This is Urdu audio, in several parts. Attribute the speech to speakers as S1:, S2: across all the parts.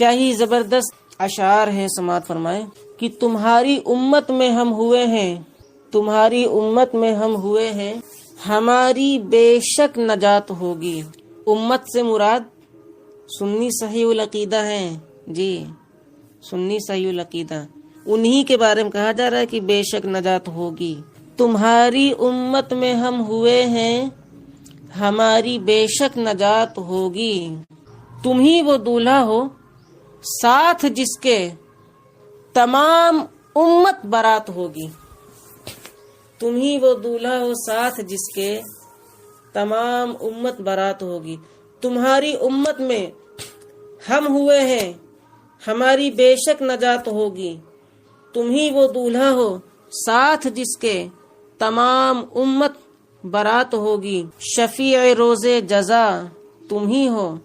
S1: کیا ہی زبردست اشعار ہیں، سماعت فرمائیں کہ تمہاری امت میں ہم ہوئے ہیں، تمہاری امت میں ہم ہوئے ہیں، ہماری بے شک نجات ہوگی۔ امت سے مراد سنی صحیح العقیدہ ہیں، جی سنی صحیح العقیدہ، انہی کے بارے میں کہا جا رہا ہے کہ بے شک نجات ہوگی۔ تمہاری امت میں ہم ہوئے ہیں، ہماری بے شک نجات ہوگی۔ تم ہی وہ دولہا ہو ساتھ جس کے تمام امت برات ہوگی۔ تم ہی وہ دولہا ہو ساتھ جس کے تمام امت برات ہوگی۔ تمہاری امت میں ہم ہوئے ہیں، ہماری بے شک نجات ہوگی۔ تم ہی وہ دولہا ہو ساتھ جس کے تمام امت برات ہوگی۔ شفیع روز جزا تم ہی ہو،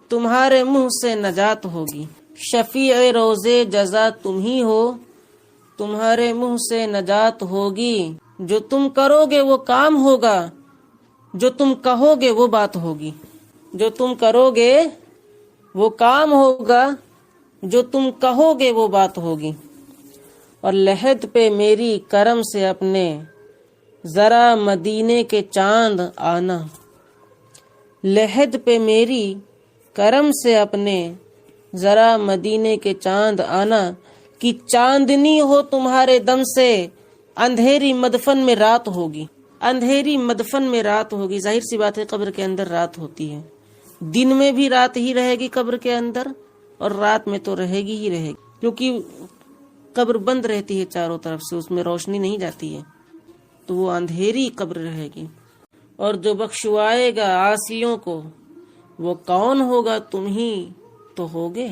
S1: تمہارے منہ سے نجات ہوگی۔ شفیع روز جزا تم ہی ہو، تمہارے منہ سے نجات ہوگی۔ جو تم کرو گے وہ کام ہوگا، جو تم کہو گے وہ بات ہوگی۔ جو تم کرو گے وہ کام ہوگا، جو تم کہو گے وہ بات ہوگی۔ اور لحد پہ میری کرم سے اپنے ذرا مدینے کے چاند آنا۔ لحد پہ میری کرم سے اپنے ذرا مدینے کے چاند آنا، کہ چاندنی ہو تمہارے دم سے اندھیری مدفن میں رات ہوگی۔ اندھیری مدفن میں رات ہوگی، ظاہر سی بات ہے قبر کے اندر رات ہوتی ہے، دن میں بھی رات ہی رہے گی قبر کے اندر، اور رات میں تو رہے گی ہی رہے گی، کیونکہ قبر بند رہتی ہے چاروں طرف سے، اس میں روشنی نہیں جاتی ہے، تو وہ اندھیری قبر رہے گی۔ اور جو بخشوائے گا عاصیوں کو وہ کون ہوگا؟ تم ہی تو ہوگے۔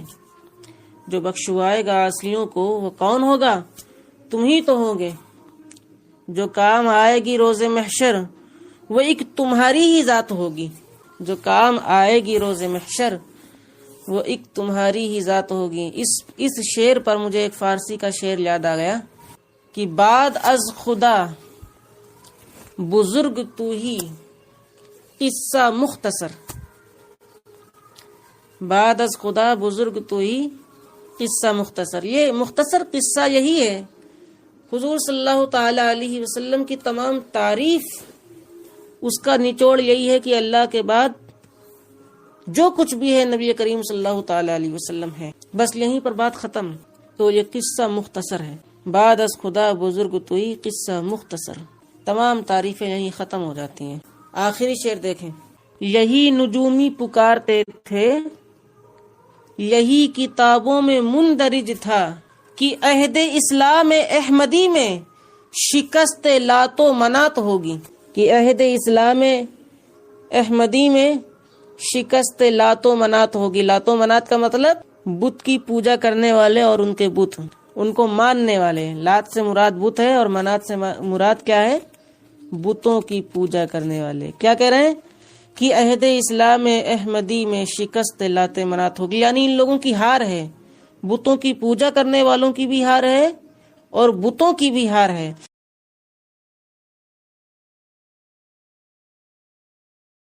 S1: جو بخشوائے گا عاصیوں کو وہ کون ہوگا؟ تم ہی تو ہوگے۔ جو کام آئے گی روز محشر وہ ایک تمہاری ہی ذات ہوگی۔ جو کام آئے گی روز محشر وہ ایک تمہاری ہی ذات ہوگی۔ اس شعر پر مجھے ایک فارسی کا شعر یاد آ گیا کہ بعد از خدا بزرگ تو ہی قصہ مختصر، بعد از خدا بزرگ تو ہی قصہ مختصر۔ یہ مختصر قصہ یہی ہے، حضور صلی اللہ تعالی علیہ وسلم کی تمام تعریف، اس کا نچوڑ یہی ہے کہ اللہ کے بعد جو کچھ بھی ہے نبی کریم صلی اللہ تعالی علیہ وسلم ہے، بس یہیں پر بات ختم۔ تو یہ قصہ مختصر ہے، بعد از خدا بزرگ تو ہی قصہ مختصر، تمام تعریفیں یہیں ختم ہو جاتی ہیں۔ آخری شعر دیکھیں، یہی نجومی پکارتے تھے، یہی کتابوں میں مندرج تھا، کہ عہد اسلام احمدی میں شکست لات و منات ہوگی۔ کہ عہد اسلام احمدی میں شکست لات و منات ہوگی۔ لات و منات کا مطلب بت کی پوجا کرنے والے اور ان کے بت، ان کو ماننے والے۔ لات سے مراد بت ہے اور منات سے مراد کیا ہے؟ بتوں کی پوجا کرنے والے۔ کیا کہہ رہے ہیں؟ کہ عہد اسلام احمدی میں شکست لات منات ہوگی، یعنی ان لوگوں کی ہار ہے، بتوں کی پوجا کرنے والوں کی بھی ہار ہے اور بتوں کی بھی ہار ہے۔